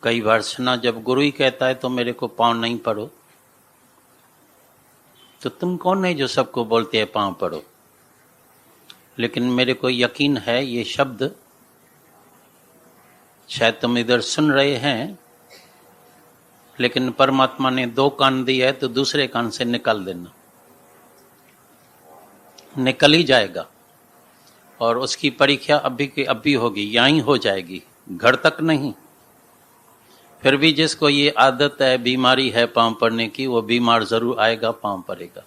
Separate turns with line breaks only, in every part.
कई बार सुना, जब गुरु ही कहता है तो मेरे को पाँव नहीं पड़ो, तो तुम कौन है जो सबको बोलते हैं पाँव पड़ो। लेकिन मेरे को यकीन है ये शब्द शायद तुम इधर सुन रहे हैं, लेकिन परमात्मा ने 2 कान दिए है तो दूसरे कान से निकाल देना, निकल ही जाएगा। और उसकी परीक्षा अभी की अभी होगी, यहीं हो जाएगी, घर तक नहीं। फिर भी जिसको ये आदत है, बीमारी है पांव पड़ने की, वो बीमार जरूर आएगा, पांव पड़ेगा।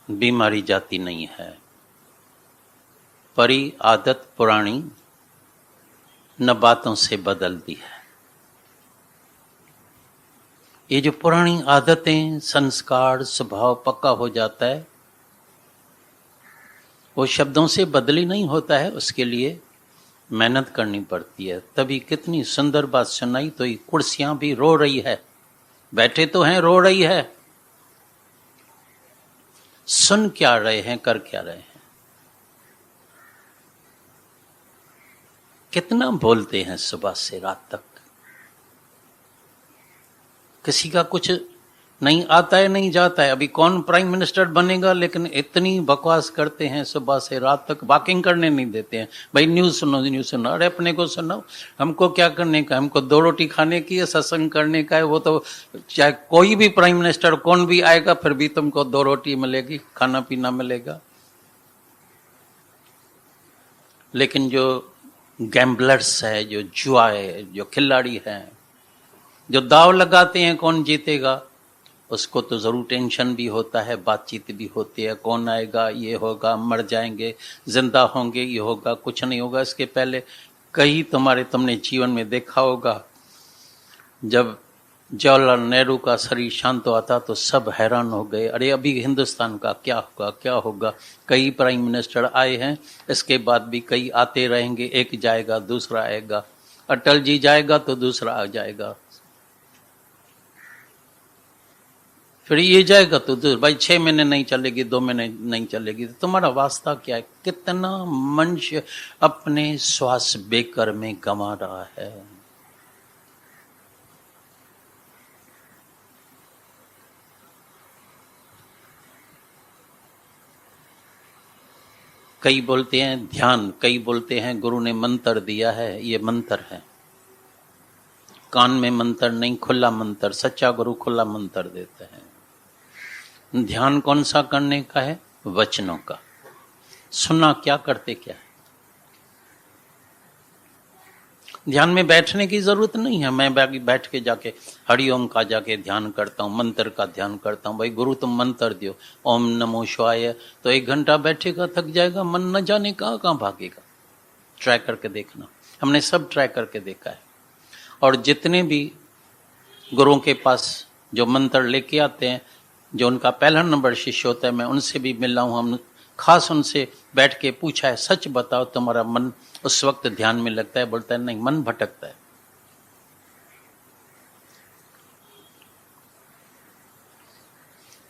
बीमारी जाती नहीं है, परी आदत पुरानी न बातों से बदलती है। ये जो पुरानी आदतें, संस्कार, स्वभाव पक्का हो जाता है, वो शब्दों से बदली नहीं होता है, उसके लिए मेहनत करनी पड़ती है। तभी कितनी सुंदर बात सुनाई, तो ये कुर्सियां भी रो रही है, बैठे तो हैं, रो रही है। सुन क्या रहे हैं, कर क्या रहे हैं। कितना बोलते हैं सुबह से रात तक, किसी का कुछ नहीं आता है, नहीं जाता है। अभी कौन प्राइम मिनिस्टर बनेगा, लेकिन इतनी बकवास करते हैं सुबह से रात तक, वॉकिंग करने नहीं देते हैं। भाई न्यूज़ सुनो, न्यूज़ सुनो, अरे अपने को सुनो, हमको क्या करने का, हमको 2 रोटी खाने की है, सत्संग करने का है। वो तो चाहे कोई भी प्राइम मिनिस्टर कौन भी आएगा, फिर भी तुमको 2 रोटी मिलेगी, खाना पीना मिलेगा। लेकिन जो गैम्बलर्स है, जो जुआ है, जो खिलाड़ी हैं, जो दाव लगाते हैं कौन जीतेगा, उसको तो जरूर टेंशन भी होता है, बातचीत भी होती है, कौन आएगा, ये होगा, मर जाएंगे, जिंदा होंगे, ये होगा, कुछ नहीं होगा। इसके पहले कई तुमने जीवन में देखा होगा, जब जवाहरलाल नेहरू का शरीर शांत हुआ था तो सब हैरान हो गए, अरे अभी हिंदुस्तान का क्या होगा, क्या होगा। कई प्राइम मिनिस्टर आए हैं, इसके बाद भी कई आते रहेंगे, एक जाएगा दूसरा आएगा, अटल जी जाएगा तो दूसरा आ जाएगा, फिर ये जाएगा तो भाई 6 महीने नहीं चलेगी, 2 महीने नहीं चलेगी। तो तुम्हारा वास्ता क्या है। कितना मनुष्य अपने श्वास बेकर में गंवा रहा है। कई बोलते हैं ध्यान, कई बोलते हैं गुरु ने मंत्र दिया है। ये मंत्र है, कान में मंत्र नहीं, खुला मंत्र। सच्चा गुरु खुला मंत्र देते हैं। ध्यान कौन सा करने का है, वचनों का। सुनना क्या, करते क्या है। ध्यान में बैठने की जरूरत नहीं है। मैं बैठ के जाके हरिओम का जाके ध्यान करता हूँ, मंत्र का ध्यान करता हूँ। भाई गुरु तुम मंत्र दियो, ओम नमो शिवाय, तो 1 घंटा बैठेगा, थक जाएगा, मन न जाने कहाँ भागेगा। ट्राई करके देखना, हमने सब ट्राई करके देखा है। और जितने भी गुरुओं के पास जो मंत्र लेके आते हैं, जो उनका पहला नंबर शिष्य होता है, मैं उनसे भी मिला हूँ। हम खास उनसे बैठ के पूछा है, सच बताओ तुम्हारा मन उस वक्त ध्यान में लगता है? बोलता है नहीं, मन भटकता है।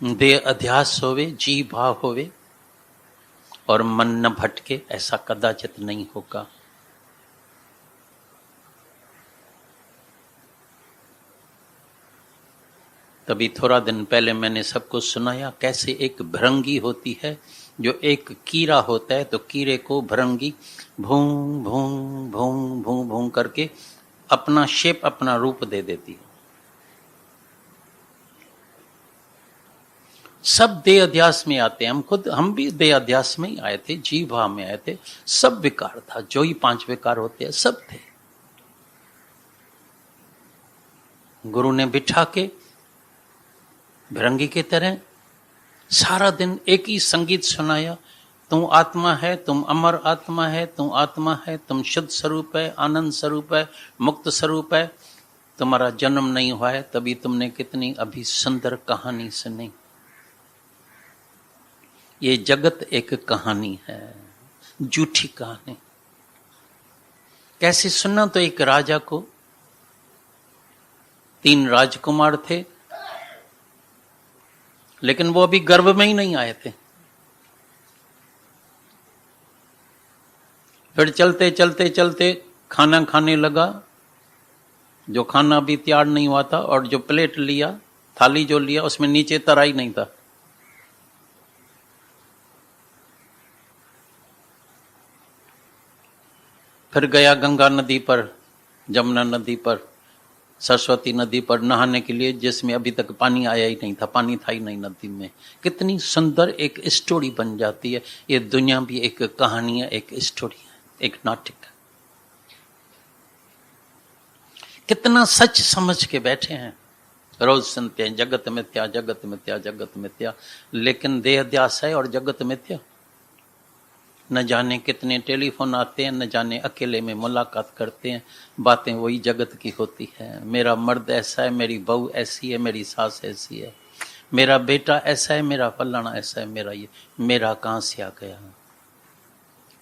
देह अध्यास होवे, जी भाव होवे और मन न भटके, ऐसा कदाचित नहीं होगा। तभी थोड़ा दिन पहले मैंने सबको सुनाया कैसे एक भृंगी होती है, जो एक कीड़ा होता है, तो कीड़े को भृंगी भूं भूं भूं भूं भूं करके अपना शेप, अपना रूप दे देती है। सब देह अध्यास में आते हैं। हम भी देह अध्यास में ही आए थे, जीव भाव में आए थे। सब विकार था, जो ही 5 विकार होते हैं सब थे। गुरु ने बिठा के भृंगी की तरह सारा दिन एक ही संगीत सुनाया। तुम आत्मा है, तुम अमर आत्मा है, तुम आत्मा है, तुम शुद्ध स्वरूप है, आनंद स्वरूप है, मुक्त स्वरूप है, तुम्हारा जन्म नहीं हुआ है। तभी तुमने कितनी अभी सुंदर कहानी सुनी। ये जगत एक कहानी है, झूठी कहानी। कैसे सुना, तो एक राजा को 3 राजकुमार थे, लेकिन वो अभी गर्भ में ही नहीं आए थे। फिर चलते चलते चलते खाना खाने लगा, जो खाना भी तैयार नहीं हुआ था, और जो प्लेट लिया, थाली जो लिया, उसमें नीचे तराई नहीं था। फिर गया गंगा नदी पर, जमुना नदी पर, सरस्वती नदी पर नहाने के लिए, जिसमें अभी तक पानी आया ही नहीं था, पानी था ही नहीं नदी में। कितनी सुंदर एक स्टोरी बन जाती है। ये दुनिया भी एक कहानी है, एक स्टोरी है, एक नाटक है। कितना सच समझ के बैठे हैं, रोज सुनते हैं जगत मिथ्या, जगत मिथ्या, जगत मिथ्या, लेकिन देहध्यास है और जगत मिथ्या। न जाने कितने टेलीफोन आते हैं, न जाने अकेले में मुलाकात करते हैं, बातें वही जगत की होती है। मेरा मर्द ऐसा है, मेरी बहू ऐसी है, मेरी सास ऐसी है, मेरा बेटा ऐसा है, मेरा फलाना ऐसा है, मेरा ये, मेरा कहां से आ गया,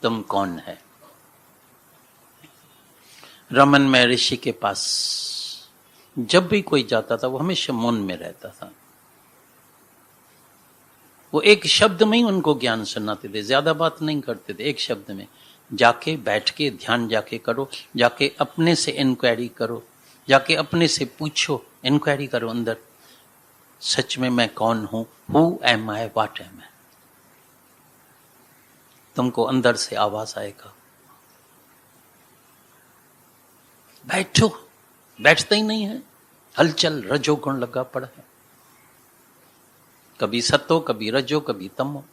तुम कौन है। रमन में ऋषि के पास जब भी कोई जाता था, वो हमेशा मौन में रहता था। वो एक शब्द में ही उनको ज्ञान सुनाते थे, ज्यादा बात नहीं करते थे। एक शब्द में जाके बैठ के ध्यान जाके करो, जाके अपने से इंक्वायरी करो, जाके अपने से पूछो, इंक्वायरी करो अंदर, सच में मैं कौन हूं, who am I, what am I. तुमको अंदर से आवाज आएगा। बैठो, बैठते ही नहीं है, हलचल, रजोगुण लगा पड़ा है, कभी सतो, कभी रजो, कभी तमो।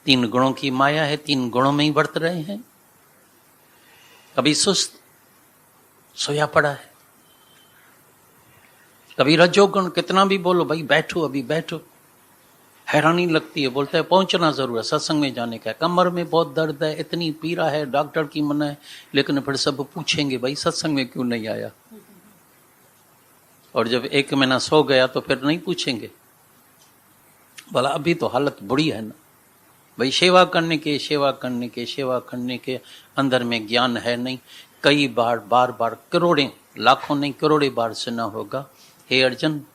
तीन गुणों की माया है, तीन गुणों में ही बरत रहे हैं। कभी सुस्त, सोया पड़ा है, कभी रजोगुण, कितना भी बोलो भाई बैठो, अभी बैठो, हैरानी लगती है। बोलता है पहुंचना जरूर है, सत्संग में जाने का है, कमर में बहुत दर्द है, इतनी पीड़ा है, डॉक्टर की मना है, लेकिन फिर सब पूछेंगे भाई सत्संग में क्यों नहीं आया। और जब 1 महीना सो गया तो फिर नहीं पूछेंगे, बोला अभी तो हालत बुरी है ना भाई। सेवा करने के, सेवा करने के, सेवा करने के अंदर में ज्ञान है नहीं। कई बार, बार बार, करोड़ों, लाखों नहीं करोड़ों बार सुना होगा, हे अर्जुन,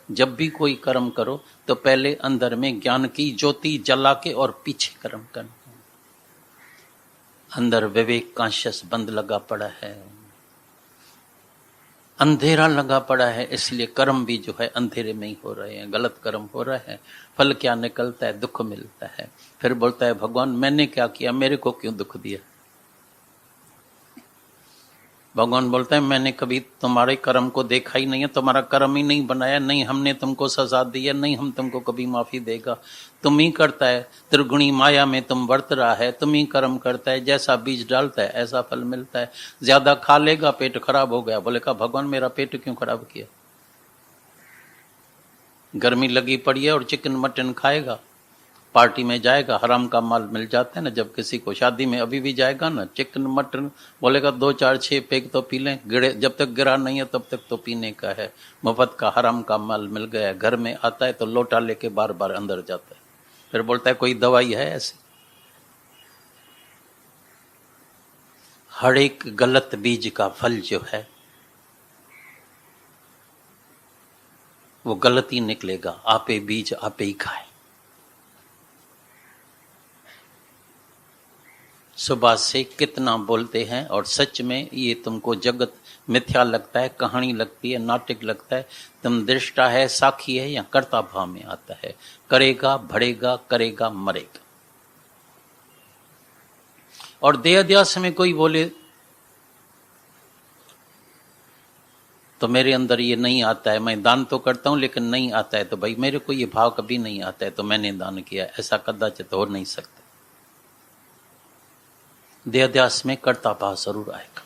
जब भी कोई कर्म करो तो पहले अंदर में ज्ञान की ज्योति जला के और पीछे कर्म करना। अंदर विवेक कॉन्शियस बंद लगा पड़ा है, अंधेरा लगा पड़ा है, इसलिए कर्म भी जो है अंधेरे में ही हो रहे हैं, गलत कर्म हो रहा है। फल क्या निकलता है, दुख मिलता है। फिर बोलता है भगवान मैंने क्या किया, मेरे को क्यों दुख दिया। भगवान बोलता है मैंने कभी तुम्हारे कर्म को देखा ही नहीं है, तुम्हारा कर्म ही नहीं बनाया, नहीं हमने तुमको सजा दी है, नहीं हम तुमको कभी माफी देगा। तुम ही करता है, त्रिगुणी माया में तुम बरत रहा है, तुम ही कर्म करता है, जैसा बीज डालता है ऐसा फल मिलता है। ज्यादा खा लेगा पेट खराब हो गया, बोले कहा भगवान मेरा पेट क्यों खराब किया। गर्मी लगी पड़ी है और चिकन मटन खाएगा, पार्टी में जाएगा, हराम का माल मिल जाता है ना। जब किसी को शादी में अभी भी जाएगा ना, चिकन मटन, बोलेगा 2 4 6 पेग तो पी लें, गिरे जब तक गिरा नहीं है तब तक तो पीने का है। मुफ्त का हराम का माल मिल गया, घर में आता है तो लोटा लेके बार बार अंदर जाता है। फिर बोलता है कोई दवाई है ऐसी। हर एक गलत बीज का फल जो है वो गलत ही निकलेगा। आपे बीज आपे ही खाए। सुबह से कितना बोलते हैं और सच में ये तुमको जगत मिथ्या लगता है, कहानी लगती है, नाटक लगता है। तुम दृष्टा है, साखी है या कर्ता भाव में आता है। करेगा, भरेगा, करेगा, मरेगा। और देहाध्यास में कोई बोले तो मेरे अंदर ये नहीं आता है, मैं दान तो करता हूं लेकिन नहीं आता है, तो भाई मेरे को ये भाव कभी नहीं आता है तो मैंने दान किया, ऐसा कदाचित हो नहीं सकता। देहाध्यास में कर्ता भाव जरूर आएगा।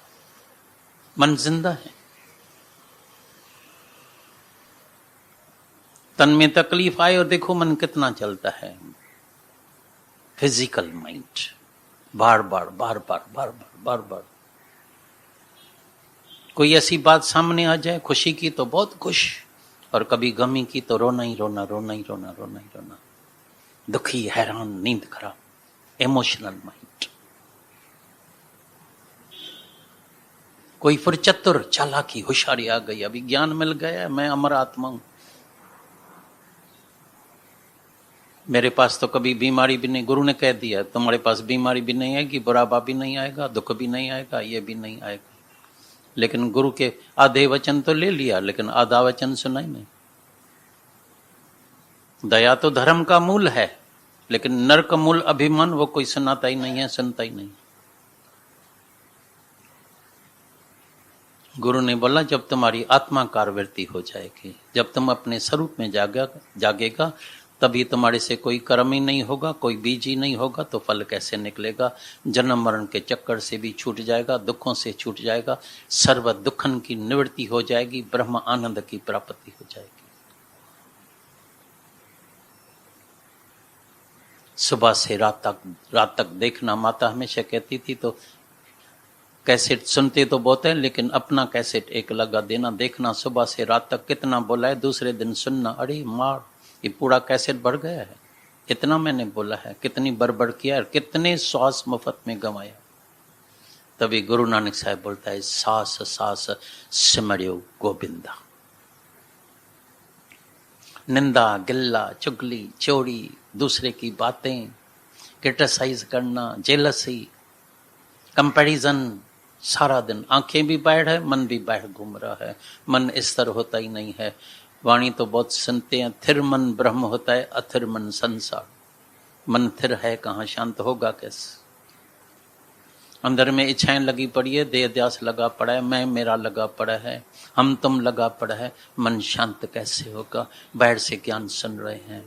मन जिंदा है, तन में तकलीफ आए और देखो मन कितना चलता है। फिजिकल माइंड बार बार बार बार बार बार बार बार। कोई ऐसी बात सामने आ जाए, खुशी की तो बहुत खुश, और कभी गमी की तो रोना ही रोना, रोना ही रोना, रोना ही रोना। दुखी, हैरान, नींद खराब, इमोशनल माइंड। कोई फिर चतुर, चालाकी, होशियारी आ गई, अभी ज्ञान मिल गया, मैं अमर आत्मा हूं। मेरे पास तो कभी बीमारी भी नहीं, गुरु ने कह दिया तुम्हारे पास बीमारी भी नहीं आएगी, बुढ़ापा भी नहीं आएगा, दुख भी नहीं आएगा, ये भी नहीं आएगा। लेकिन गुरु के आधे वचन तो ले लिया, लेकिन आधा वचन सुना ही नहीं। दया तो धर्म का मूल है, लेकिन नरक मूल अभिमान वो कोई सुनाता ही नहीं है, सुनता ही नहीं। गुरु ने बोला जब तुम्हारी आत्माकार वृत्ति हो जाएगी, जब तुम अपने स्वरूप में जागेगा, तभी तुम्हारे से कोई कर्म ही नहीं होगा, कोई बीज ही नहीं होगा, तो फल कैसे निकलेगा। जन्म मरण के चक्कर से भी छूट जाएगा, दुखों से छूट जाएगा, सर्व दुखन की निवृत्ति हो जाएगी, ब्रह्म आनंद की प्राप्ति हो जाएगी। सुबह से रात तक देखना, माता हमेशा कहती थी। तो कैसेट सुनते तो बहुत है, लेकिन अपना कैसेट एक लगा देना, देखना सुबह से रात तक कितना बोला है, दूसरे दिन सुनना, अरे मार ये पूरा कैसेट बढ़ गया है, इतना मैंने बोला है, कितनी बड़बड़ किया है, कितने श्वास मुफ्त में गंवाया। तभी गुरु नानक साहब बोलता है सास सास सिमरियो गोविंदा। निंदा, गिल्ला, चुगली, चोरी, दूसरे की बातें, क्रिटिसाइज करना, जेलसी, कंपैरिजन, सारा दिन आंखें भी बाहर है, मन भी बाहर घूम रहा है, मन स्थिर होता ही नहीं है। वाणी तो बहुत सुनते हैं, थिर मन ब्रह्म होता है, अथिर मन संसार। मन थिर है कहाँ, शांत होगा कैसे। अंदर में इच्छाएं लगी पड़ी है, देह ध्यास लगा पड़ा है, मैं मेरा लगा पड़ा है, हम तुम लगा पड़ा है, मन शांत कैसे होगा। बाहर से ज्ञान सुन रहे हैं,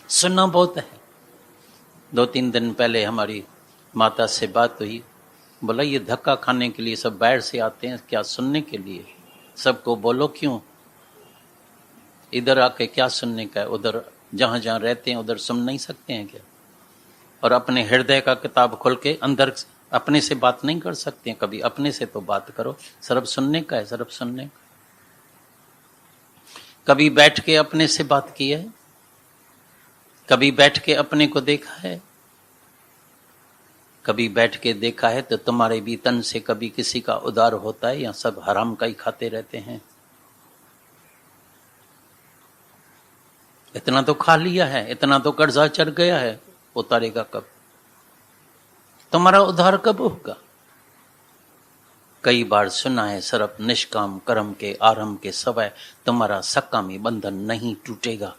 सुनना बहुत है। 2-3 दिन पहले हमारी माता से बात हुई, बोला ये धक्का खाने के लिए सब बाहर से आते हैं क्या, सुनने के लिए? सबको बोलो क्यों, इधर आके क्या सुनने का है, उधर जहां जहां रहते हैं उधर सुन नहीं सकते हैं क्या? और अपने हृदय का किताब खोल के अंदर अपने से बात नहीं कर सकते हैं कभी, अपने से तो बात करो। सिर्फ सुनने का है, सिर्फ सुनने का। कभी बैठ के अपने से बात की है, कभी बैठ के अपने को देखा है, कभी बैठ के देखा है तो तुम्हारे भी तन से कभी किसी का उद्धार होता है, या सब हराम का ही खाते रहते हैं? इतना तो खा लिया है, इतना तो कर्जा चढ़ गया है, उतारेगा कब? तुम्हारा उद्धार कब होगा? कई बार सुना है सिर्फ निष्काम कर्म के आरंभ के समय तुम्हारा सकामी बंधन नहीं टूटेगा।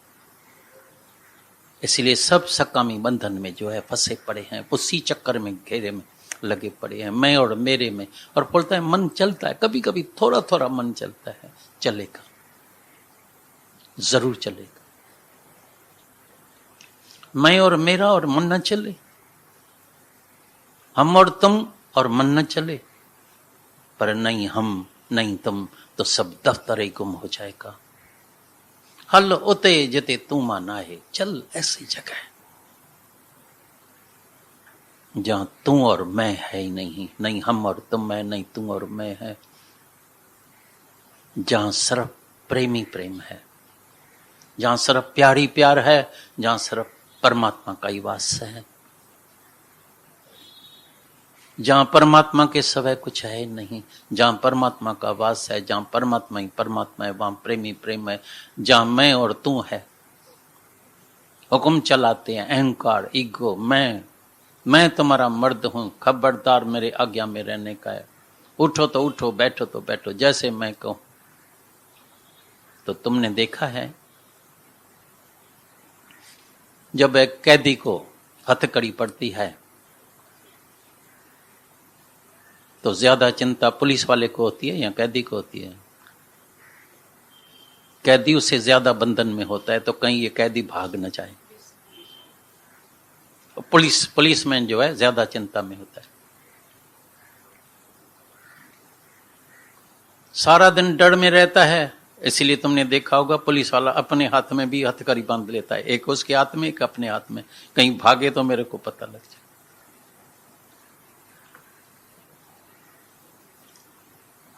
इसलिए सब सकामी बंधन में जो है फंसे पड़े हैं, उसी चक्कर में घेरे में लगे पड़े हैं, मैं और मेरे में। और बोलता है मन चलता है, कभी कभी थोड़ा थोड़ा मन चलता है, चलेगा, जरूर चलेगा। मैं और मेरा और मन न चले, हम और तुम और मन न चले, पर नहीं हम नहीं तुम तो सब दफ्तर गुम हो जाएगा। हल उते जते तू माना है, चल ऐसी जगह जहां तू और मैं है ही नहीं, नहीं हम और तुम है, नहीं तू और मैं है, जहां सिर्फ प्रेमी प्रेम है, जहां सिर्फ प्यारी प्यार है, जहां सिर्फ परमात्मा का ही वास है, जहां परमात्मा के सिवाय कुछ है नहीं, जहां परमात्मा का वास है, जहां परमात्मा ही परमात्मा है, वहां प्रेमी प्रेम है, जहां मैं और तू है। हुक्म चलाते हैं अहंकार, ईगो, मैं तुम्हारा मर्द हूं, खबरदार मेरे आज्ञा में रहने का है, उठो तो उठो, बैठो तो बैठो, जैसे मैं कहूं। तो तुमने देखा है जब एक कैदी को हथकड़ी पड़ती है तो ज्यादा चिंता पुलिस वाले को होती है या कैदी को होती है? कैदी उससे ज्यादा बंधन में होता है, तो कहीं ये कैदी भाग न जाए। पुलिसमैन जो है ज्यादा चिंता में होता है, सारा दिन डर में रहता है। इसलिए तुमने देखा होगा पुलिस वाला अपने हाथ में भी हथकड़ी बांध लेता है, एक उसके हाथ में एक अपने हाथ में, कहीं भागे तो मेरे को पता लग जाए।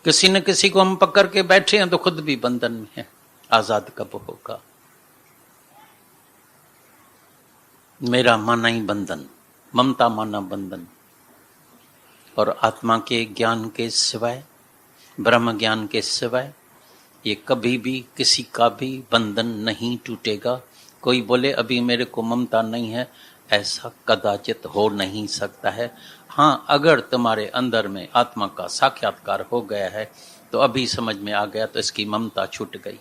किसी न किसी को हम पकड़ के बैठे हैं तो खुद भी बंधन में है, आजाद कब होगा? मेरा माना ही बंधन, ममता माना बंधन, और आत्मा के ज्ञान के सिवाय, ब्रह्म ज्ञान के सिवाय ये कभी भी किसी का भी बंधन नहीं टूटेगा, कोई बोले अभी मेरे को ममता नहीं है, ऐसा कदाचित हो नहीं सकता है। हाँ, अगर तुम्हारे अंदर में आत्मा का साक्षात्कार हो गया है तो अभी समझ में आ गया तो इसकी ममता छूट गई।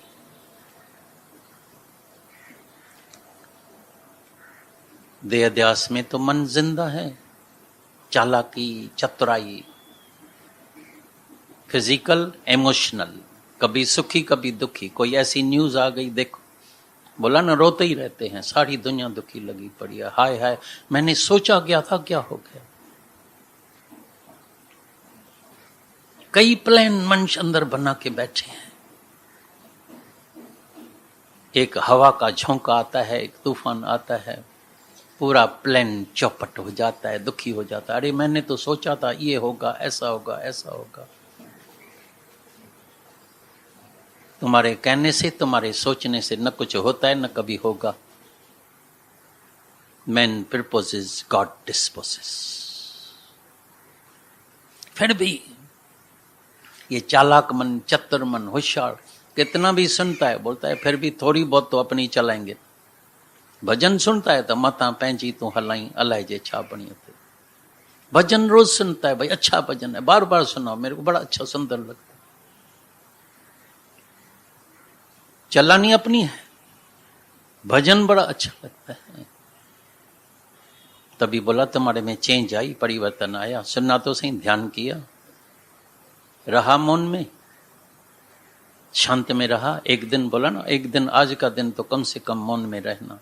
देहध्यास में तो मन जिंदा है, चालाकी, चतुराई, फिजिकल, इमोशनल, कभी सुखी कभी दुखी। कोई ऐसी न्यूज आ गई, देखो, बोला ना, रोते ही रहते हैं, सारी दुनिया दुखी लगी पड़ी है, हाय हाय मैंने सोचा क्या था, क्या हो गया। कई प्लान मनुष्य अंदर बना के बैठे हैं। एक हवा का झोंका आता है, एक तूफान आता है, पूरा प्लान चौपट हो जाता है, दुखी हो जाता है। अरे मैंने तो सोचा था ये होगा, ऐसा होगा, ऐसा होगा। तुम्हारे कहने से, तुम्हारे सोचने से न कुछ होता है न कभी होगा। Man proposes, God disposes. फिर भी ये चालाक मन, चतुर मन, होशियार कितना भी सुनता है, बोलता है फिर भी थोड़ी बहुत तो अपनी चलाएंगे। भजन सुनता है तो मता पैंची तू हलाई अलाए जे छा बणी थे। भजन रोज सुनता है, भाई अच्छा भजन है, बार बार सुनाओ, मेरे को बड़ा अच्छा सुंदर लगता है। चलानी अपनी है, भजन बड़ा अच्छा लगता है। तभी बोला तुम्हारे में चेंज आई, परिवर्तन आया। सुनना तो सही, ध्यान किया, रहा मौन में, शांत में रहा। एक दिन बोला ना, एक दिन, आज का दिन तो कम से कम मौन में रहना।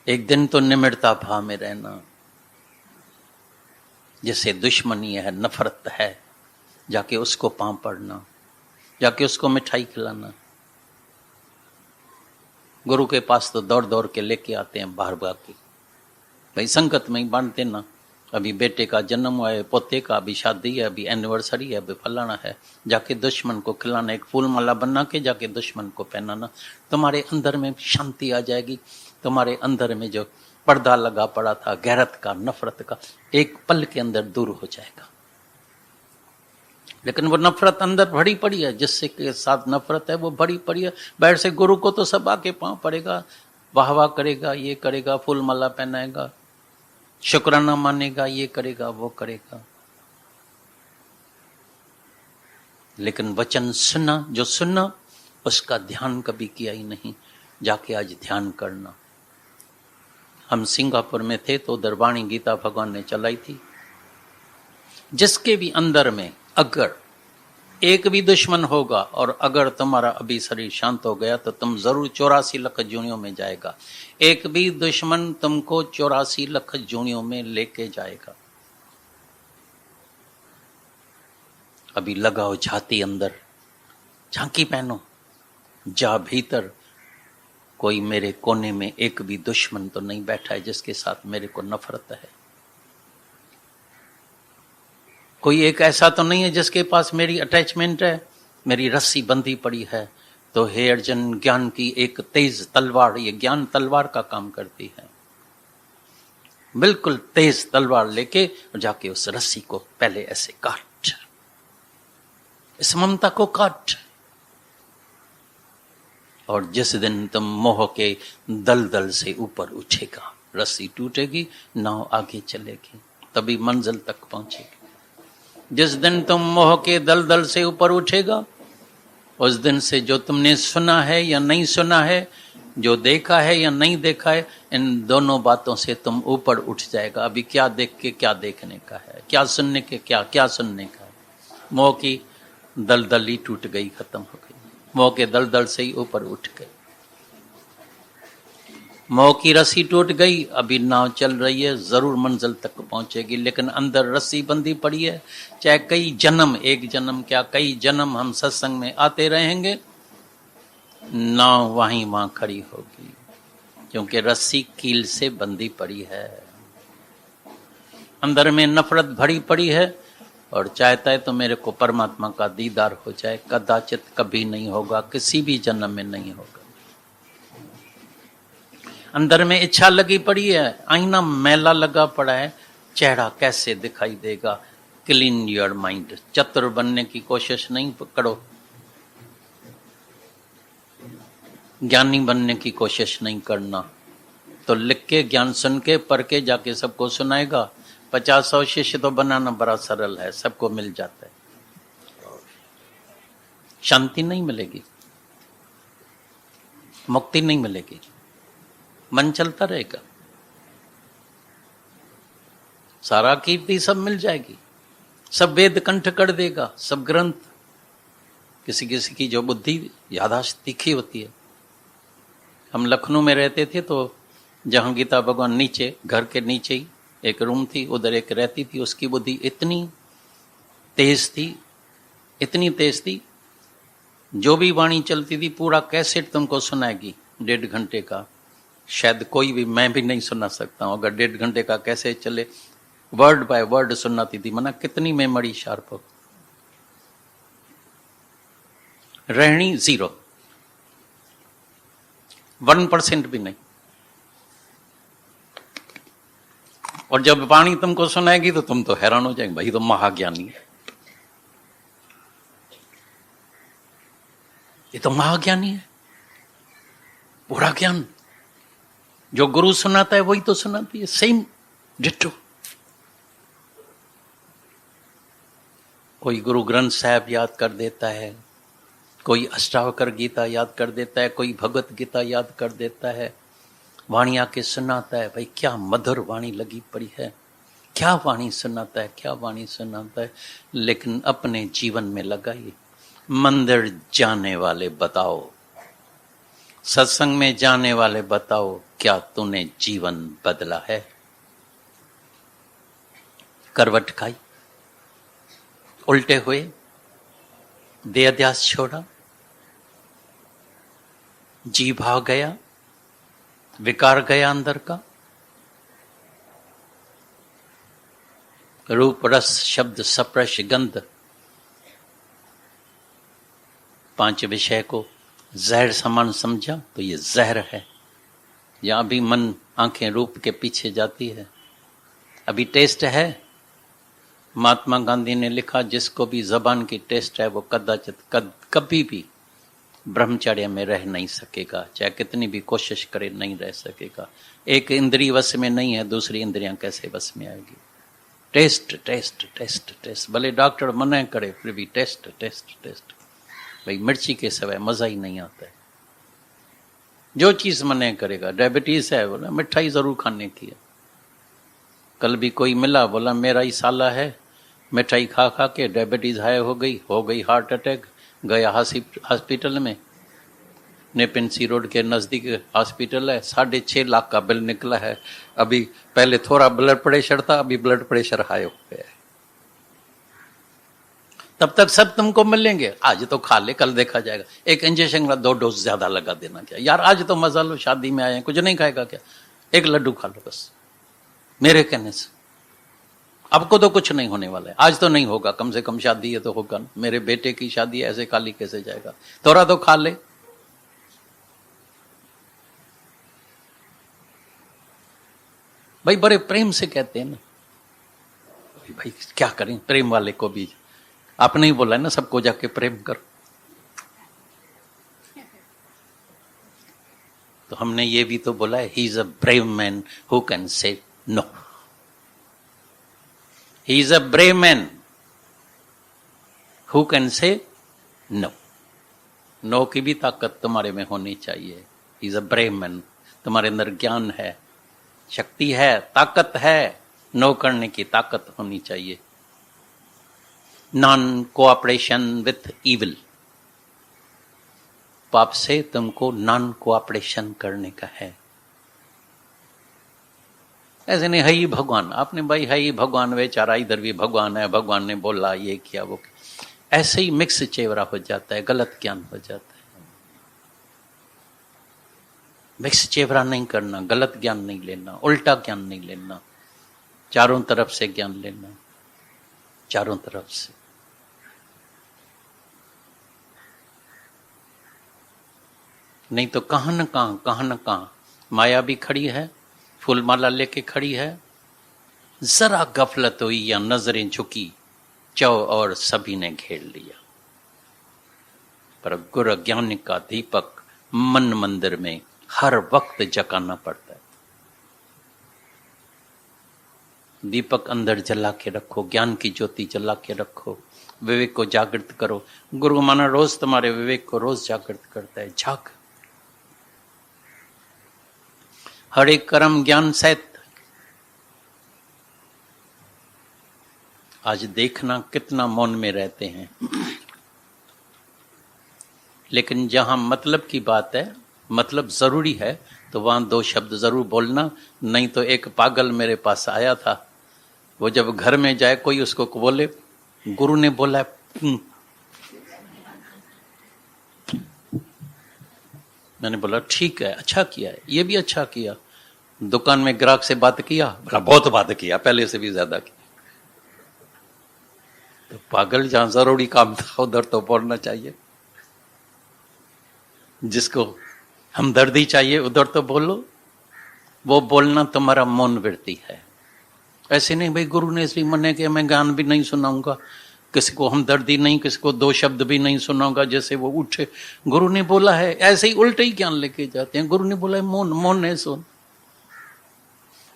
एक दिन तो निमिरता भाव में रहना। जैसे दुश्मनी है, नफरत है, जाके उसको पांव पड़ना, जाके उसको मिठाई खिलाना। गुरु के पास तो दौड़ दौड़ के लेके आते हैं बाहर बाहर की, भाई संगत में ही बांटते ना। अभी बेटे का जन्म हुआ है, पोते का अभी शादी है, अभी एनिवर्सरी है, अभी फलाना है, जाके दुश्मन को खिलाना, एक फूल माला बना के जाके दुश्मन को पहनाना। तुम्हारे अंदर में शांति आ जाएगी। तुम्हारे अंदर में जो पर्दा लगा पड़ा था गैरत का, नफरत का, एक पल के अंदर दूर हो जाएगा। लेकिन वो नफरत अंदर भरी पड़ी है, जिससे के साथ नफरत है वो भरी पड़ी है। बाहर से गुरु को तो सब आके पांव पड़ेगा, वाह वाह करेगा, ये करेगा, फूल माला पहनाएगा, शुक्राना मानेगा, ये करेगा, वो करेगा। लेकिन वचन सुना, जो सुना उसका ध्यान कभी किया ही नहीं। जाके आज ध्यान करना। हम सिंगापुर में थे तो उधर वाणी गीता भगवान ने चलाई थी। जिसके भी अंदर में अगर एक भी दुश्मन होगा और अगर तुम्हारा अभी शरीर शांत हो गया तो तुम जरूर 84 लाख जूनियों में जाएगा। एक भी दुश्मन तुमको 84 लाख जूनियों में लेके जाएगा। अभी लगाओ झाती अंदर, झांकी पहनो, जा भीतर। कोई मेरे कोने में एक भी दुश्मन तो नहीं बैठा है जिसके साथ मेरे को नफरत है। कोई एक ऐसा तो नहीं है जिसके पास मेरी अटैचमेंट है, मेरी रस्सी बंधी पड़ी है। तो हे अर्जुन, ज्ञान की एक तेज तलवार, ये ज्ञान तलवार का काम करती है। बिल्कुल तेज तलवार लेके जाके उस रस्सी को पहले ऐसे काट, इस ममता को काट। और जिस दिन तुम मोह के दलदल से ऊपर उठेगा, रस्सी टूटेगी, नाव आगे चलेगी, तभी मंजिल तक पहुंचेगी। जिस दिन तुम मोह के दलदल से ऊपर उठेगा, उस दिन से जो तुमने सुना है या नहीं सुना है, जो देखा है या नहीं देखा है, इन दोनों बातों से तुम ऊपर उठ जाएगा। अभी क्या देख के क्या देखने का है, क्या सुनने के क्या सुनने का है। मोह की दलदल ही टूट गई, खत्म हो गई। मोह के दलदल से ही ऊपर उठ गए। मोह की रस्सी टूट गई, अभी नाव चल रही है, जरूर मंजिल तक पहुंचेगी, लेकिन अंदर रस्सी बंधी पड़ी है। चाहे कई जन्म, एक जन्म क्या कई जन्म हम सत्संग में आते रहेंगे, नाव वहां खड़ी होगी, क्योंकि रस्सी कील से बंधी पड़ी है। अंदर में नफरत भरी पड़ी है और चाहता है तो मेरे को परमात्मा का दीदार हो जाए, कदाचित कभी नहीं होगा, किसी भी जन्म में नहीं होगा। अंदर में इच्छा लगी पड़ी है, आईना मैला लगा पड़ा है, चेहरा कैसे दिखाई देगा। Clean your mind. चतुर बनने की कोशिश नहीं करो, ज्ञानी बनने की कोशिश नहीं करना। तो लिख के, ज्ञान सुन के, पढ़ के जाके सबको सुनाएगा। 50-100 शिष्य तो बनाना बड़ा सरल है, सबको मिल जाता है। शांति नहीं मिलेगी, मुक्ति नहीं मिलेगी, मन चलता रहेगा। सारा कीर्ति सब मिल जाएगी, सब वेद कंठ कर देगा, सब ग्रंथ। किसी किसी की जो बुद्धि याददाश्त तीखी होती है। हम लखनऊ में रहते थे तो जहां गीता भगवान नीचे, घर के नीचे ही एक रूम थी, उधर एक रहती थी। उसकी बुद्धि इतनी तेज थी, इतनी तेज थी, जो भी वाणी चलती थी पूरा कैसेट तुमको सुनाएगी 1.5 घंटे का। शायद कोई भी, मैं भी नहीं सुना सकता हूं। अगर 1.5 घंटे का कैसेट चले, वर्ड बाय वर्ड सुनाती थी। मना कितनी मेमोरी शार्प हो। रहनी 0, 1% भी नहीं। और जब वाणी तुमको सुनाएगी तो तुम तो हैरान हो जाएंगे, भाई तो महाज्ञानी है, ये तो महाज्ञानी है। पूरा ज्ञान जो गुरु सुनाता है वही तो सुनाती है, सेम डिट्टो। कोई गुरु ग्रंथ साहब याद कर देता है, कोई अष्टावकर गीता याद कर देता है, कोई भगवत गीता याद कर देता है, वाणी आके सुनाता है। भाई क्या मधुर वाणी लगी पड़ी है, क्या वाणी सुनाता है, क्या वाणी सुनाता है। लेकिन अपने जीवन में लगाइए। मंदिर जाने वाले बताओ, सत्संग में जाने वाले बताओ, क्या तूने जीवन बदला है? करवट खाई, उल्टे हुए, देहध्यास छोड़ा, जी भाग गया, विकार गया अंदर का। रूप रस शब्द स्पर्श गंध 5 विषय को जहर समान समझा तो ये जहर है। या अभी मन, आंखें रूप के पीछे जाती है। अभी टेस्ट है। महात्मा गांधी ने लिखा, जिसको भी जबान की टेस्ट है वो कदाचित कभी भी ब्रह्मचर्य में रह नहीं सकेगा, चाहे कितनी भी कोशिश करे नहीं रह सकेगा। एक इंद्रिय वश में नहीं है, दूसरी इंद्रियां कैसे वश में आएगी? टेस्ट टेस्ट टेस्ट टेस्ट, भले डॉक्टर मना करे फिर भी टेस्ट टेस्ट टेस्ट। भाई मिर्ची के सिवाय मजा ही नहीं आता है। जो चीज मना करेगा, डायबिटीज है बोला मिठाई जरूर खाने की है। कल भी कोई मिला, बोला मेरा ही साला है, मिठाई खा खा के डायबिटीज हाई हो गई हार्ट अटैक। गया हॉस्पिटल में, नेपिन-सी रोड के नजदीक हॉस्पिटल है। 6.5 लाख का बिल निकला है। अभी पहले थोड़ा ब्लड प्रेशर था, अभी ब्लड प्रेशर हाई हो गया है। तब तक सब तुमको मिलेंगे, आज तो खा ले, कल देखा जाएगा। एक इंजेक्शन का 2 डोज ज्यादा लगा देना। क्या यार, आज तो मजा लो, शादी में आए हैं, कुछ नहीं खाएगा क्या? एक लड्डू खा लो बस, मेरे कहने से। आपको तो कुछ नहीं होने वाला है, आज तो नहीं होगा, कम से कम शादी है तो होगा ना। मेरे बेटे की शादी है, ऐसे खाली कैसे जाएगा? थोड़ा तो खा ले। भाई बड़े प्रेम से कहते हैं ना, भाई क्या करें, प्रेम वाले को भी आपने ही बोला है ना, सबको जाके प्रेम करो। तो हमने ये भी तो बोला है, he is a brave man who can say no. He is a brave man who can say no. No की भी ताकत तुम्हारे में होनी चाहिए। He is a brave man, तुम्हारे अंदर ज्ञान है, शक्ति है, ताकत है, नो करने की ताकत होनी चाहिए। नॉन कोऑपरेशन विथ इविल, पाप से तुमको नॉन कोऑपरेशन करने का है। ऐसे नहीं है ही भगवान, आपने भाई है ही भगवान, बेचारा इधर भी भगवान है, भगवान ने बोला ये किया वो किया। ऐसे ही मिक्स चेवरा हो जाता है, गलत ज्ञान हो जाता है। मिक्स चेवरा नहीं करना, गलत ज्ञान नहीं लेना, उल्टा ज्ञान नहीं लेना, चारों तरफ से ज्ञान लेना, चारों तरफ से। नहीं तो कहां न कहां माया भी खड़ी है, फूलमाला लेके खड़ी है। जरा गफलत हुई या नजरें झुकी, चौ और सभी ने घेर लिया। पर गुरु ज्ञान का दीपक मन मंदिर में हर वक्त जगाना पड़ता है। दीपक अंदर जला के रखो, ज्ञान की ज्योति जला के रखो, विवेक को जागृत करो। गुरु माना रोज तुम्हारे विवेक को रोज जागृत करता है। जाग, हर एक कर्म ज्ञान सहित। आज देखना कितना मौन में रहते हैं, लेकिन जहां मतलब की बात है, मतलब जरूरी है, तो वहां दो शब्द जरूर बोलना। नहीं तो एक पागल मेरे पास आया था, वो जब घर में जाए कोई उसको बोले गुरु ने बोला, मैंने बोला ठीक है, अच्छा किया है, ये भी अच्छा किया। दुकान में ग्राहक से बात किया, बोला बहुत बात किया, पहले से भी ज्यादा किया। तो पागल, जहां जरूरी काम था उधर तो बोलना चाहिए। जिसको हमदर्दी चाहिए उधर तो बोलो। वो बोलना तुम्हारा मौन वृत्ति है। ऐसे नहीं भाई गुरु ने इसलिए मना किया, मैं गान भी नहीं सुनाऊंगा, किसी को हमदर्दी नहीं, किसी को दो शब्द भी नहीं सुनाऊंगा, जैसे वो उठे गुरु ने बोला है, ऐसे ही उल्टे ही ज्ञान लेके जाते हैं। गुरु ने बोला है मौन, मौन है सुन,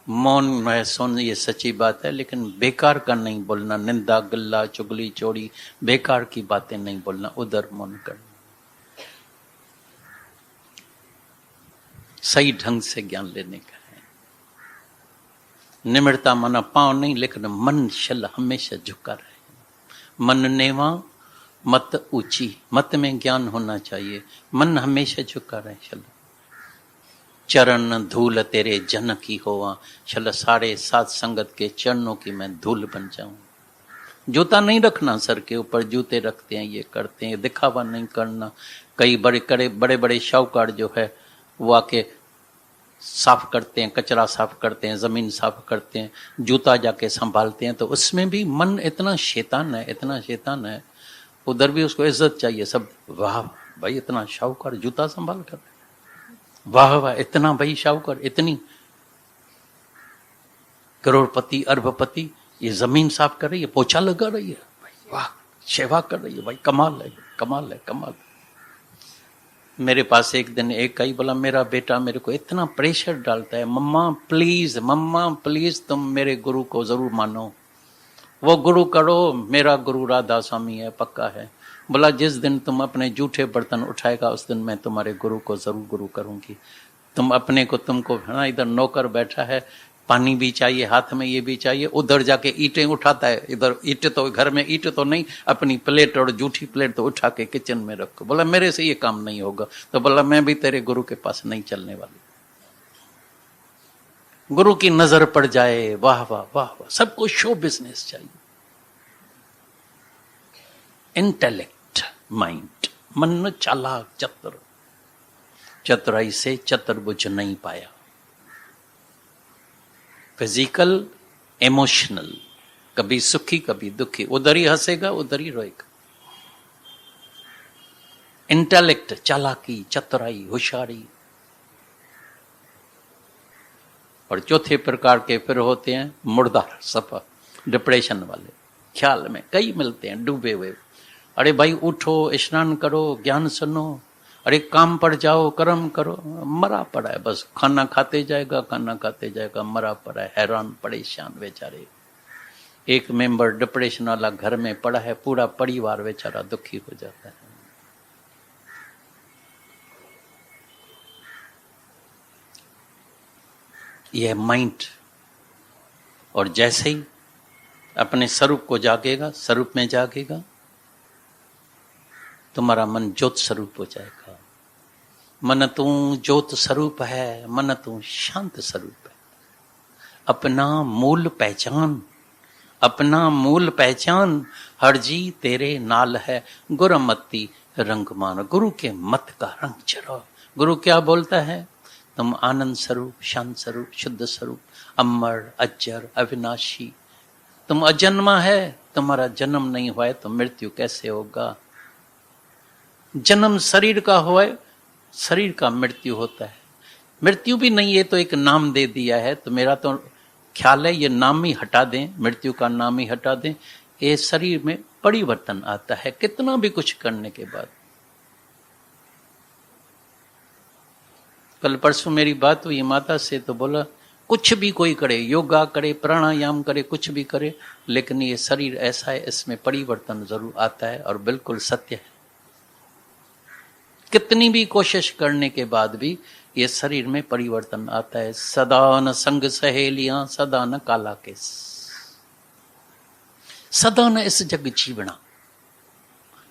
मौन है सुन, ये सच्ची बात है। लेकिन बेकार का नहीं बोलना, निंदा गल्ला चुगली चोरी बेकार की बातें नहीं बोलना, उधर मौन करना। सही ढंग से ज्ञान लेने का है। निम्रता माना पांव नहीं, लेकिन मन शल हमेशा झुका रहे। मन नेवा मत ऊंची, मत में ज्ञान होना चाहिए, मन हमेशा झुका रहे। शल चरण धूल तेरे जन की होवा, शल सारे सात संगत के चरणों की मैं धूल बन जाऊं। जूता नहीं रखना सर के ऊपर, जूते रखते हैं, ये करते हैं, दिखावा नहीं करना। कई बड़े बड़े शाहूकार जो है वो आके साफ करते हैं, कचरा साफ करते हैं, जमीन साफ करते हैं, जूता जाके संभालते हैं, तो उसमें भी मन इतना शैतान है, इतना शैतान है। उधर भी उसको इज्जत चाहिए। सब वाह भाई इतना शाहूकार जूता संभाल कर, वाह वाह इतना भाई शाहूकार, इतनी करोड़पति अरबपति ये जमीन साफ कर रही है, पोछा लगा रही है, भाई वाह सेवा कर रही है, भाई कमाल है, कमाल है, कमाल। मेरे पास एक दिन एक कई बोला, मेरा बेटा मेरे को इतना प्रेशर डालता है, मम्मा प्लीज तुम मेरे गुरु को जरूर मानो, वो गुरु करो, मेरा गुरु राधा स्वामी है, पक्का है। बोला जिस दिन तुम अपने जूठे बर्तन उठाएगा उस दिन मैं तुम्हारे गुरु को जरूर गुरु करूंगी। तुम अपने को, तुमको ना इधर नौकर बैठा है, पानी भी चाहिए, हाथ में ये भी चाहिए, उधर जाके ईंटें उठाता है, इधर ईंटें तो घर में ईंटें तो नहीं, अपनी प्लेट और जूठी प्लेट तो उठा के किचन में रखो। बोला मेरे से ये काम नहीं होगा। तो बोला मैं भी तेरे गुरु के पास नहीं चलने वाली। गुरु की नजर पड़ जाए, वाह वाह वाह वाह, सबको शो बिजनेस चाहिए। इंटेलेक्ट माइंड, मन चालाक चतुर, चतुराई से चतुर्भुज नहीं पाया। फिजिकल इमोशनल, कभी सुखी कभी दुखी, उधर ही हंसेगा उधर ही रोएगा। इंटेलेक्ट चालाकी चतुराई होशियारी। और चौथे प्रकार के फिर होते हैं मुर्दार सफा, डिप्रेशन वाले। ख्याल में कई मिलते हैं डूबे हुए। अरे भाई उठो, स्नान करो, ज्ञान सुनो, अरे काम पर जाओ, कर्म करो, मरा पड़ा है बस, खाना खाते जाएगा, मरा पड़ा है, हैरान परेशान बेचारे। एक मेंबर डिप्रेशन वाला घर में पड़ा है, पूरा परिवार बेचारा दुखी हो जाता है। यह माइंड। और जैसे ही अपने स्वरूप को जागेगा, स्वरूप में जागेगा, तुम्हारा मन ज्योत स्वरूप हो जाएगा। मन तू ज्योत स्वरूप है, मन तू शांत स्वरूप है। अपना मूल पहचान, अपना मूल पहचान, हर जी तेरे नाल है, गुरमती रंग मान। गुरु के मत का रंग चढ़ो। गुरु क्या बोलता है? तुम आनंद स्वरूप, शांत स्वरूप, शुद्ध स्वरूप, अमर अजर अविनाशी। तुम अजन्मा है, तुम्हारा जन्म नहीं हुआ है तो मृत्यु कैसे होगा? जन्म शरीर का हुआ है, शरीर का मृत्यु होता है। मृत्यु भी नहीं है तो एक नाम दे दिया है, तो मेरा तो ख्याल है ये नाम ही हटा दें, मृत्यु का नाम ही हटा दें। ये शरीर में परिवर्तन आता है कितना भी कुछ करने के बाद। कल परसों मेरी बात हुई माता से, तो बोला कुछ भी कोई करे, योगा करे, प्राणायाम करे, कुछ भी करे, लेकिन ये शरीर ऐसा है, इसमें परिवर्तन जरूर आता है। और बिल्कुल सत्य है, कितनी भी कोशिश करने के बाद भी ये शरीर में परिवर्तन आता है। सदा न संग सहेलियां, सदा न काला केस, सदा न इस जग जीवना,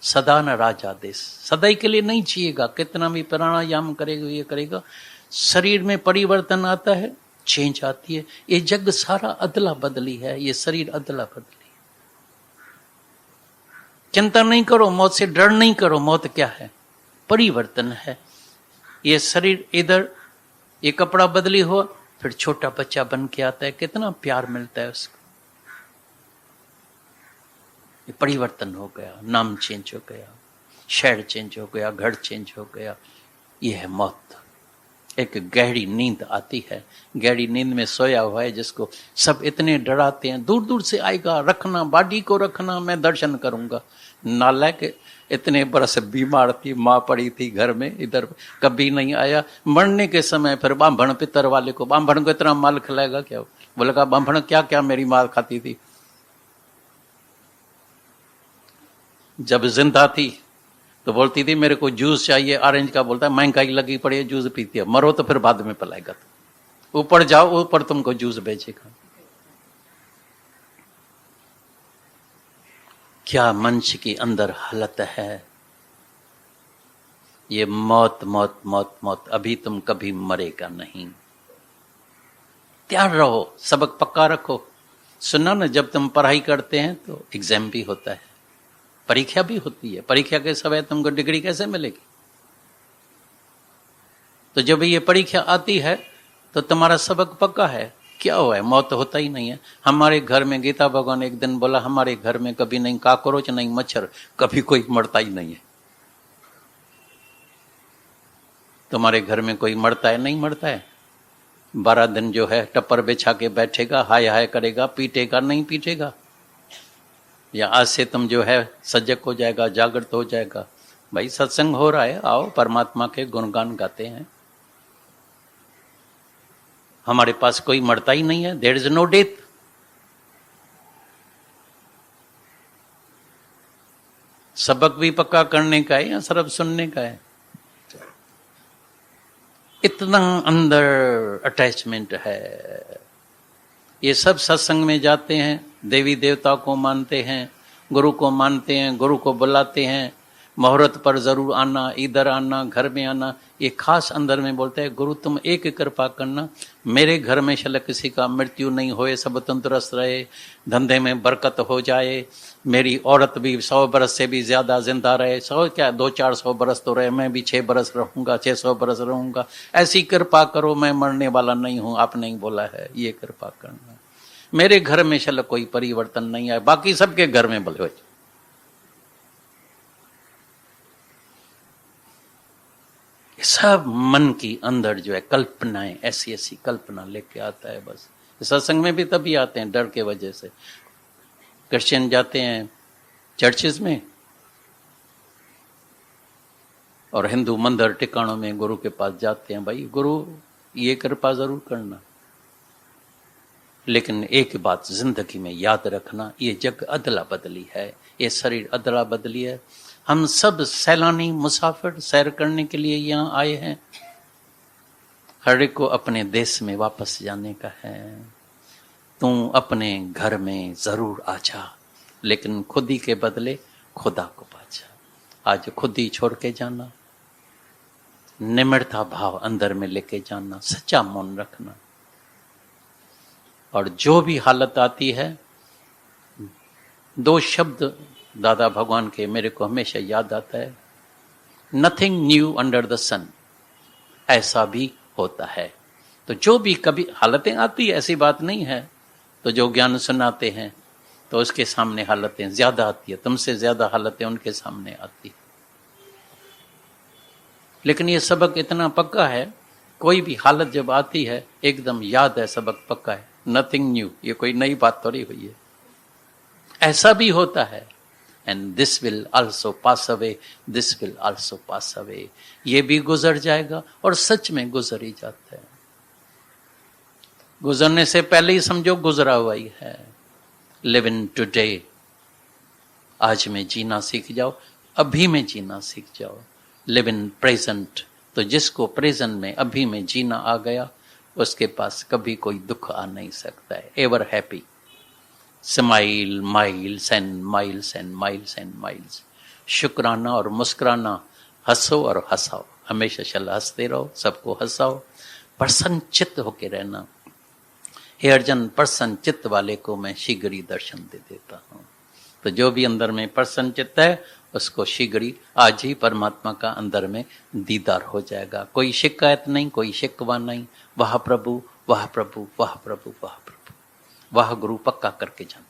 सदा न राजा देश। सदा के लिए नहीं जिएगा, कितना भी प्राणायाम करेगा, ये करेगा, शरीर में परिवर्तन आता है, चेंज आती है। ये जग सारा अदला बदली है, ये शरीर अदला बदली है। चिंता नहीं करो, मौत से डर नहीं करो। मौत क्या है? परिवर्तन है। ये शरीर इधर, ये कपड़ा बदली हो, फिर छोटा बच्चा बन के आता है, कितना प्यार मिलता है उसको। ये परिवर्तन हो गया, नाम चेंज हो गया, शहर चेंज हो गया, घर चेंज हो गया। ये है मौत। एक गहरी नींद आती है, गहरी नींद में सोया हुआ है, जिसको सब इतने डराते हैं, दूर दूर से आएगा, रखना बॉडी को, रखना, मैं दर्शन करूंगा। नालायक, इतने बरस बीमार थी, माँ पड़ी थी घर में, इधर कभी नहीं आया। मरने के समय फिर बांभण पितर वाले को, बांभण को इतना माल खिलाएगा क्या? बोलेगा बांभण क्या क्या मेरी माँ खाती थी। जब जिंदा थी तो बोलती थी मेरे को जूस चाहिए, ऑरेंज का। बोलता है महंगाई लगी पड़ी है, जूस पीती है, मरो तो फिर बाद में पिलाएगा। तो ऊपर जाओ, ऊपर तुमको जूस बेचेगा। क्या मंच के अंदर हालत है। ये मौत मौत मौत मौत, अभी तुम कभी मरेगा नहीं। तैयार रहो, सबक पक्का रखो। सुना ना, जब तुम पढ़ाई करते हैं तो एग्जाम भी होता है, परीक्षा भी होती है। परीक्षा के समय तुमको डिग्री कैसे मिलेगी? तो जब ये परीक्षा आती है तो तुम्हारा सबक पक्का है। क्या हुआ है? मौत होता ही नहीं है। हमारे घर में, गीता भगवान एक दिन बोला, हमारे घर में कभी नहीं काकरोच, नहीं मच्छर, कभी कोई मरता ही नहीं है। तुम्हारे घर में कोई मरता है? नहीं मरता है। 12 दिन जो है टप्पर बिछा के बैठेगा, हाय हाय करेगा, पीटेगा नहीं पीटेगा। या आज से तुम जो है सजग हो जाएगा, जागृत हो जाएगा। भाई सत्संग हो रहा है, आओ परमात्मा के गुणगान गाते हैं। हमारे पास कोई मरता ही नहीं है। There is no death. सबक भी पक्का करने का है या सिर्फ सुनने का है? इतना अंदर अटैचमेंट है। ये सब सत्संग में जाते हैं, देवी देवता को मानते हैं, गुरु को मानते हैं, गुरु को बुलाते हैं, मुहूर्त पर जरूर आना, इधर आना, घर में आना। ये खास अंदर में बोलते हैं, गुरु तुम एक कृपा करना, मेरे घर में शल किसी का मृत्यु नहीं होए, सब तंदुरुस्त रहे, धंधे में बरकत हो जाए, मेरी औरत भी 100 बरस से भी ज्यादा जिंदा रहे। 100 क्या, 200-400 बरस तो रहे, मैं भी 6 बरस रहूंगा, 600 बरस रहूंगा। ऐसी कृपा करो, मैं मरने वाला नहीं हूं, आपने ही बोला है, ये कृपा करना। मेरे घर में शल कोई परिवर्तन नहीं आए, बाकी सबके घर में भले हो। सब मन की अंदर जो है कल्पनाएं, ऐसी ऐसी कल्पना लेके आता है। बस सत्संग में भी तभी आते हैं, डर के वजह से। क्रिश्चियन जाते हैं चर्चेज में, और हिंदू मंदिर टिकाणों में गुरु के पास जाते हैं। भाई गुरु ये कृपा जरूर करना, लेकिन एक बात जिंदगी में याद रखना, ये जग अदला बदली है, ये शरीर अदला बदली है। हम सब सैलानी मुसाफिर सैर करने के लिए यहाँ आए हैं। हर एक को अपने देश में वापस जाने का है। तू अपने घर में जरूर आ जा, लेकिन खुदी के बदले खुदा को पा जा। आज खुदी छोड़ के जाना, निम्रता भाव अंदर में लेके जाना, सच्चा मौन रखना। और जो भी हालत आती है, 2 शब्द दादा भगवान के मेरे को हमेशा याद आता है, नथिंग न्यू अंडर द सन। ऐसा भी होता है। तो जो भी कभी हालतें आती है, ऐसी बात नहीं है। तो जो ज्ञान सुनाते हैं तो उसके सामने हालतें ज्यादा आती है, तुमसे ज्यादा हालतें उनके सामने आती है। लेकिन ये सबक इतना पक्का है, कोई भी हालत जब आती है एकदम याद है, सबक पक्का है। नथिंग न्यू, ये कोई नई बात थोड़ी हुई है। ऐसा भी होता है, and this will also pass away, this will also pass away. ये भी गुजर जाएगा, और सच में गुजर ही जाता है। गुजरने से पहले ही समझो गुजरा हुआ ही है। लिव इन टुडे, आज में जीना सीख जाओ, अभी में जीना सीख जाओ। लिव इन प्रेजेंट, तो जिसको प्रेजेंट में अभी में जीना आ गया, उसके पास कभी कोई दुख आ नहीं सकता है। Ever happy, smile, miles and miles and miles and miles. शुक्राना और मुस्कुराना, हंसो और हंसाओ, हमेशा चल हंसते रहो, सबको हंसाओ, प्रसन्न चित्त होके रहना। हे अर्जुन, प्रसन्न चित्त वाले को मैं शीघ्र ही दर्शन दे देता हूँ। तो जो भी अंदर में प्रसन्न चित्त है, उसको शीघ्र ही आज ही परमात्मा का अंदर में दीदार हो जाएगा। कोई शिकायत नहीं, कोई शिकवा नहीं। वाह प्रभु, वाह प्रभु, वाह प्रभु, वाह प्रभु, वाह गुरु पक्का करके जाना।